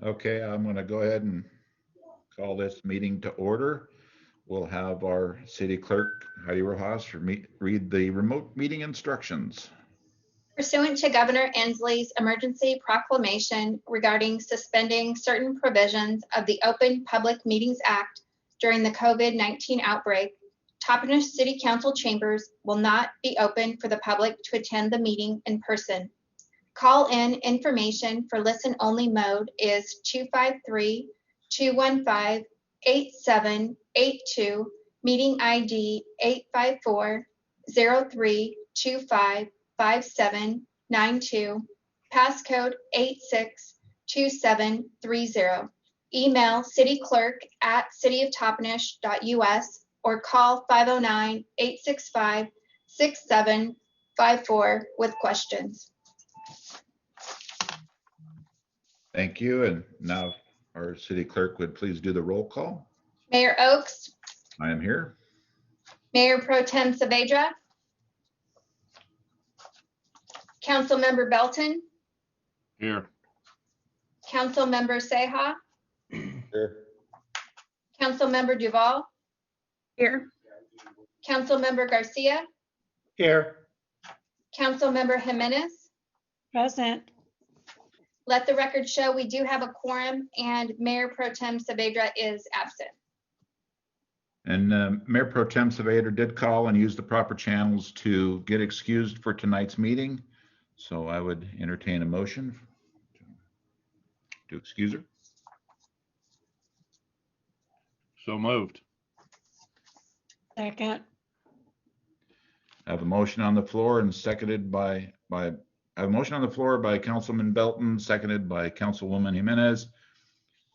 Okay, I'm going to go ahead and call this meeting to order. We'll have our city clerk, Heidi Rojas, read the remote meeting instructions. Pursuant to Governor Inslee's emergency proclamation regarding suspending certain provisions of the Open Public Meetings Act during the COVID-19 outbreak, Toppenish City Council chambers will not be open for the public to attend the meeting in person. Call-in information for listen-only mode is 253-215-8782, meeting ID 854-0325-5792, passcode 862730. Email cityclerk@cityoftoppenish.us or call 509-865-6754 with questions. Thank you. And now our city clerk would please do the roll call. Mayor Oakes. I am here. Mayor Pro Tem Saavedra. Councilmember Belton. Here. Councilmember Seha. Here. Councilmember Duval. Here. Councilmember Garcia. Here. Councilmember Jimenez. Present. Let the record show we do have a quorum and Mayor Pro Tem Saavedra is absent. And Mayor Pro Tem Saavedra did call and use the proper channels to get excused for tonight's meeting. So I would entertain a motion to excuse her. So moved. Second. I have a motion on the floor and seconded by I have a motion on the floor by Councilman Belton, seconded by Councilwoman Jimenez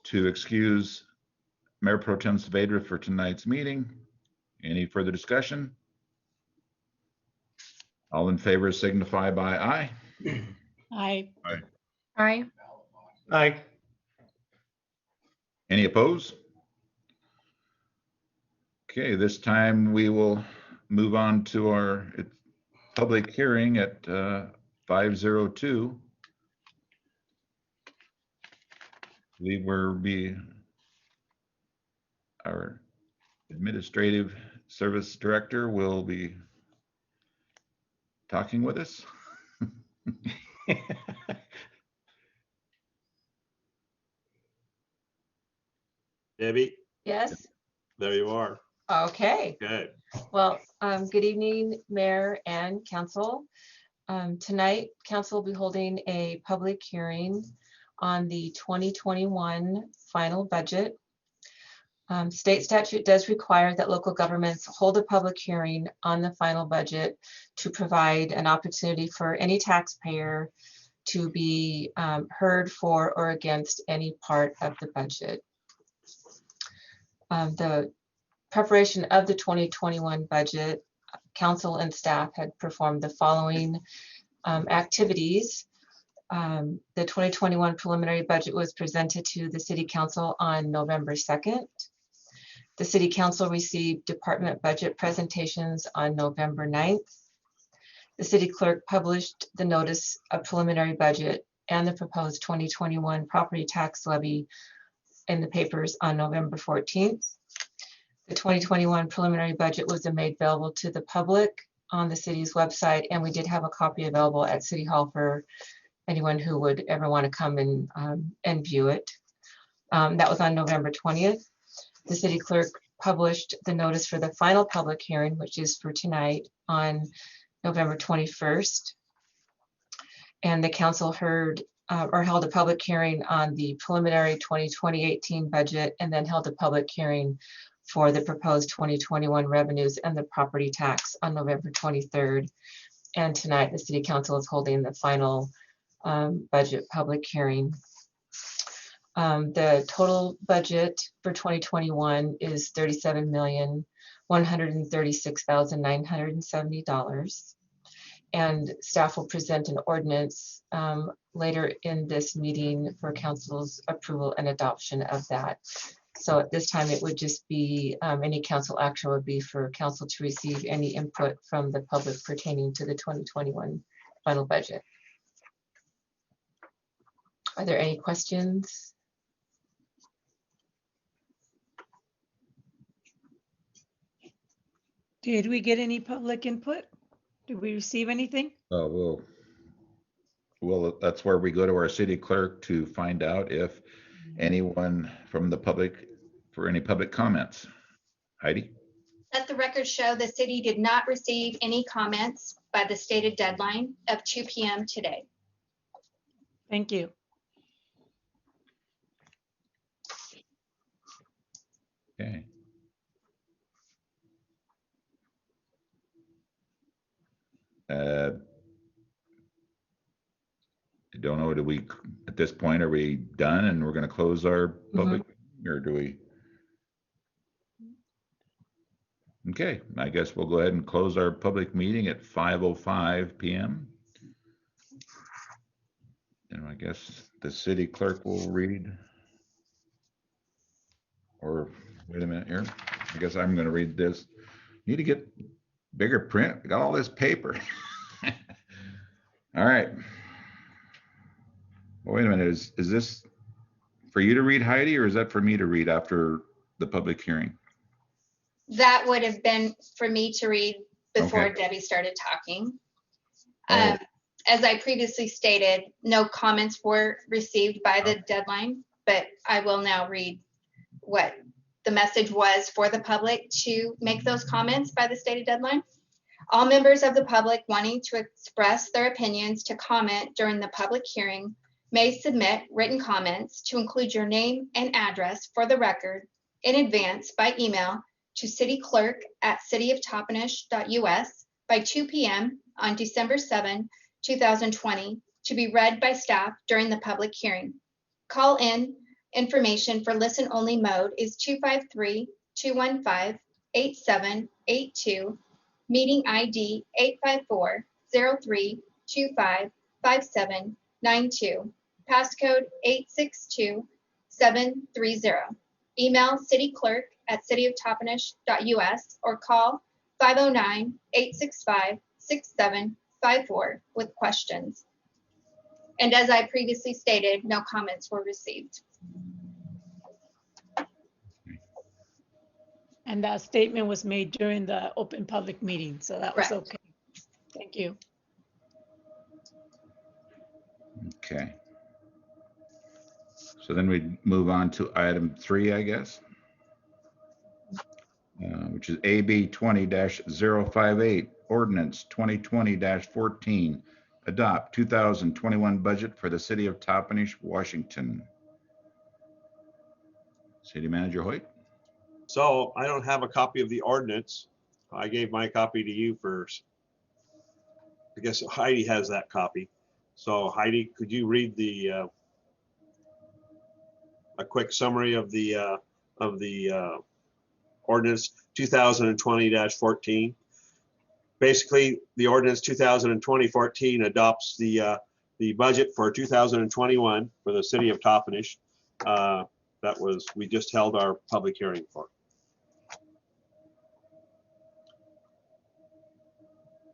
to excuse Mayor Pro Tem Saavedra for tonight's meeting. Any further discussion? All in favor signify by aye. Aye. Aye. Aye. Any opposed? Okay, this time we will move on to our public hearing at 5:02. Our administrative service director will be talking with us. Debbie, Yes. there you are. Okay. Okay. Well, good evening, Mayor and Council. Tonight, Council will be holding a public hearing on the 2021 final budget. State statute does require that local governments hold a public hearing on the final budget to provide an opportunity for any taxpayer to be heard for or against any part of the budget. The preparation of the 2021 budget, Council and staff had performed the following activities. The 2021 preliminary budget was presented to the City Council on November 2nd. The City Council received department budget presentations on November 9th. The City Clerk published the notice of preliminary budget and the proposed 2021 property tax levy in the papers on November 14th. The 2021 preliminary budget was made available to the public on the city's website, and we did have a copy available at City Hall for anyone who would ever want to come and view it. That was on November 20th. The City Clerk published the notice for the final public hearing, which is for tonight, on November 21st. And the Council heard or held a public hearing on the preliminary 2018 budget, and then held a public hearing for the proposed 2021 revenues and the property tax on November 23rd. And tonight, the City Council is holding the final budget public hearing. The total budget for 2021 is $37,136,970. And staff will present an ordinance later in this meeting for Council's approval and adoption of that. So at this time, it would just be, any council action would be for council to receive any input from the public pertaining to the 2021 final budget. Are there any questions? Did we get any public input? Did we receive anything? Oh, well, that's where we go to our city clerk to find out if anyone from the public, for any public comments. Heidi? Let the record show the city did not receive any comments by the stated deadline of 2 p.m. today. Thank you. Okay. I don't know, do we, at this point, are we done and we're gonna close our public, or do we? Okay, I guess we'll go ahead and close our public meeting at 5:05 p.m. And I guess the city clerk will read. Or, wait a minute here, I guess I'm gonna read this. Need to get bigger print, I got all this paper. All right. Well, wait a minute, is this for you to read, Heidi, or is that for me to read after the public hearing? That would have been for me to read before Okay. Debbie started talking. Oh. As I previously stated, no comments were received by the deadline, but I will now read what the message was for the public to make those comments by the stated deadline. All members of the public wanting to express their opinions to comment during the public hearing may submit written comments to include your name and address for the record in advance by email to cityclerk@cityoftopenish.us by 2 p.m. on December 7, 2020, to be read by staff during the public hearing. Call in information for listen-only mode is 253-215-8782, meeting ID 854-0325-5792, passcode 862730. Email cityclerk@cityoftopenish.us or call 509-865-6754 with questions. And as I previously stated, no comments were received. And that statement was made during the open public meeting, so that was Correct. okay. Thank you. Okay. So then we move on to item 3, I guess, which is AB 20-058, ordinance 2020-14, adopt 2021 budget for the city of Toppenish, Washington. City Manager Hoyt? So I don't have a copy of the ordinance. I gave my copy to you first. I guess Heidi has that copy. So Heidi, could you read the a quick summary of the ordinance 2020-14? Basically, the ordinance 2020-14 adopts the budget for 2021 for the city of Toppenish. That was, we just held our public hearing for.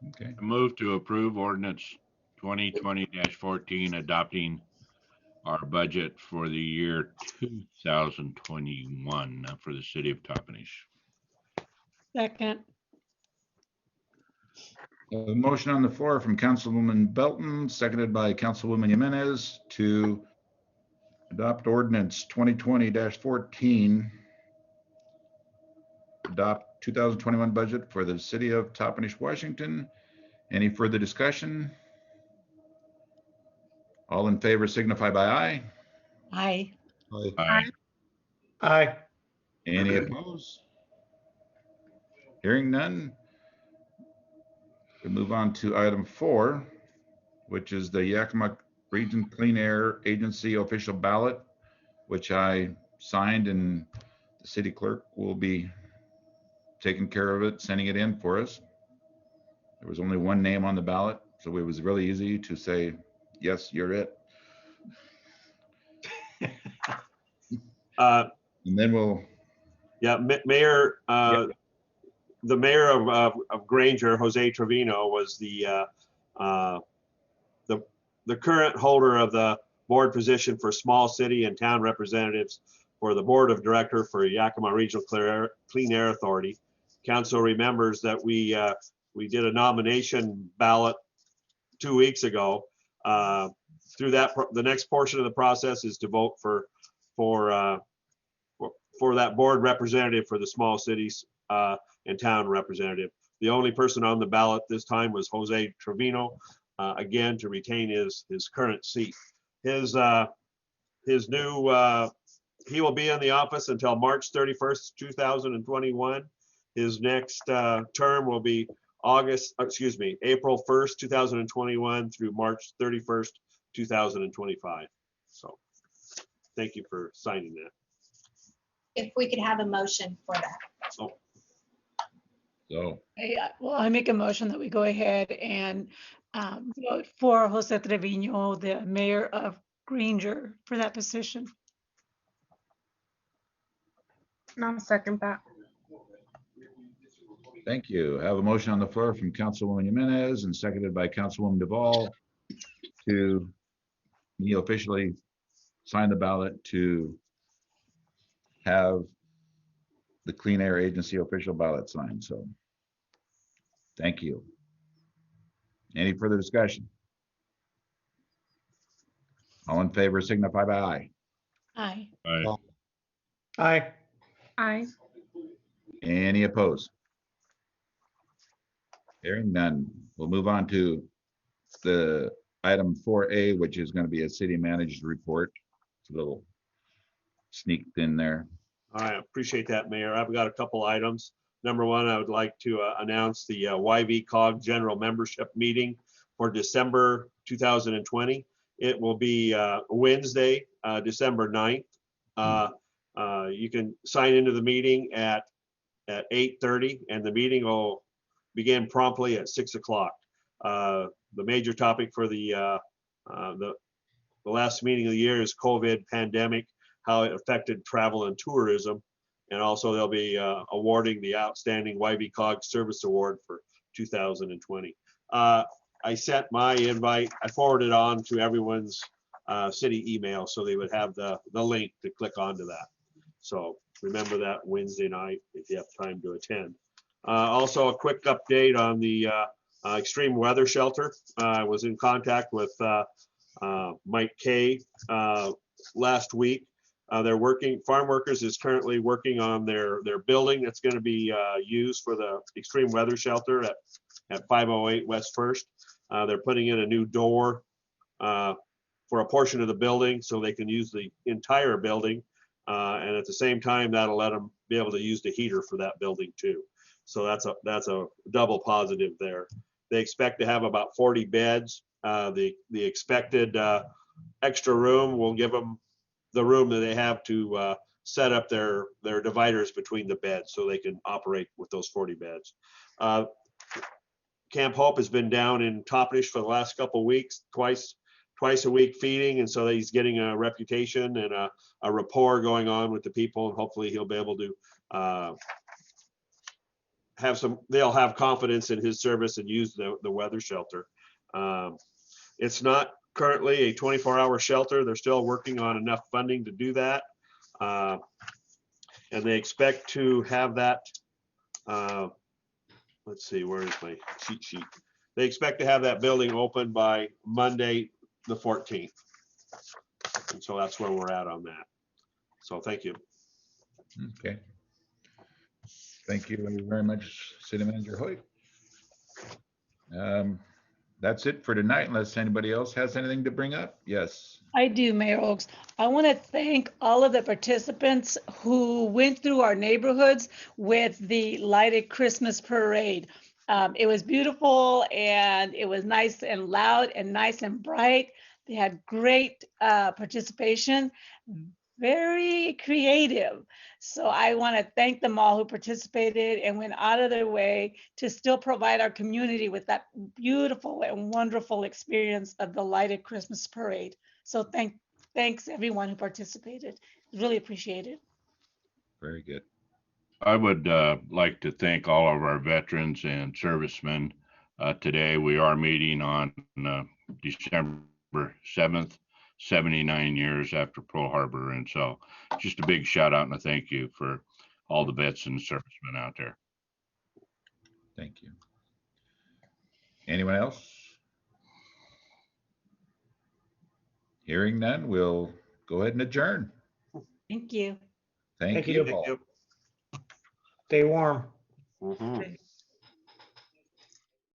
Okay. I move to approve ordinance 2020-14 adopting our budget for the year 2021 for the city of Toppenish. Second. A motion on the floor from Councilwoman Belton, seconded by Councilwoman Jimenez, to adopt ordinance 2020-14, adopt 2021 budget for the city of Toppenish, Washington. Any further discussion? All in favor signify by aye. Aye. Aye. Aye. Any opposed? Hearing none. We move on to item 4, which is the Yakima Region Clean Air Agency official ballot, which I signed, and the city clerk will be taking care of it, sending it in for us. There was only one name on the ballot, so it was really easy to say, yes, you're it. And then we'll, Yeah, Mayor, the mayor of Granger, Jose Trevino, was the current holder of the board position for small city and town representatives for the board of director for Yakima Regional Clean Air Authority. council remembers that we did a nomination ballot 2 weeks ago. Through that, the next portion of the process is to vote for that board representative for the small cities and town representative. The only person on the ballot this time was Jose Trevino, again, to retain his current seat. His new, he will be in the office until March 31st, 2021. His next term will be April 1st, 2021 through March 31st, 2025. So thank you for signing that. If we could have a motion for that. Oh, So, Well, I make a motion that we go ahead and vote for Jose Trevino, the mayor of Granger, for that position. I'll second that. thank you. I have a motion on the floor from Councilwoman Jimenez and seconded by Councilwoman Duvall to officially sign the ballot to have the Clean Air Agency official ballot signed. So thank you. Any further discussion? All in favor signify by aye. Aye. Aye. Aye. Aye. Any opposed? Hearing none, we'll move on to the item 4A, which is going to be a city manager's report. It's a little sneaked in there. I appreciate that, Mayor. I've got a couple items. Number one, I would like to announce the YVCOG General Membership Meeting for December 2020. It will be Wednesday, December 9th. You can sign into the meeting at 8:30, and the meeting will begin promptly at 6 o'clock. The major topic for the last meeting of the year is COVID pandemic, how it affected travel and tourism. And also they'll be awarding the Outstanding YVCOG Service Award for 2020. I sent my invite, I forwarded on to everyone's city email so they would have the link to click onto that. So remember that Wednesday night if you have time to attend. Also a quick update on the extreme weather shelter. I was in contact with Mike Kay last week. They're working, Farm Workers is currently working on their building that's going to be used for the extreme weather shelter at 508 West First. They're putting in a new door for a portion of the building so they can use the entire building. And at the same time, that'll let them be able to use the heater for that building too. So that's a double positive there. They expect to have about 40 beds. The expected extra room will give them the room that they have to set up their dividers between the beds so they can operate with those 40 beds. Camp Hope has been down in Toppenish for the last couple of weeks, twice a week feeding, and so he's getting a reputation and a rapport going on with the people, and hopefully he'll be able to they'll have confidence in his service and use the weather shelter. It's not currently a 24-hour shelter. They're still working on enough funding to do that. And they expect to have that, let's see, where is my cheat sheet? They expect to have that building open by Monday, the 14th. And so that's where we're at on that. So thank you. Okay. Thank you very much, City Manager Hoyt. That's it for tonight, unless anybody else has anything to bring up. Yes. I do, Mayor Oaks. I want to thank all of the participants who went through our neighborhoods with the lighted Christmas parade. It was beautiful, and it was nice and loud and nice and bright. They had great participation, very creative. So I want to thank them all who participated and went out of their way to still provide our community with that beautiful and wonderful experience of the lighted Christmas parade. So thanks everyone who participated. Really appreciate it. Very good. I would like to thank all of our veterans and servicemen. Today we are meeting on December 7th, 79 years after Pearl Harbor. And so just a big shout out and a thank you for all the vets and servicemen out there. Thank you. Anyone else? Hearing none, we'll go ahead and adjourn. Thank you. Thank Thank you you. Thank all. you. Stay warm. Mhm.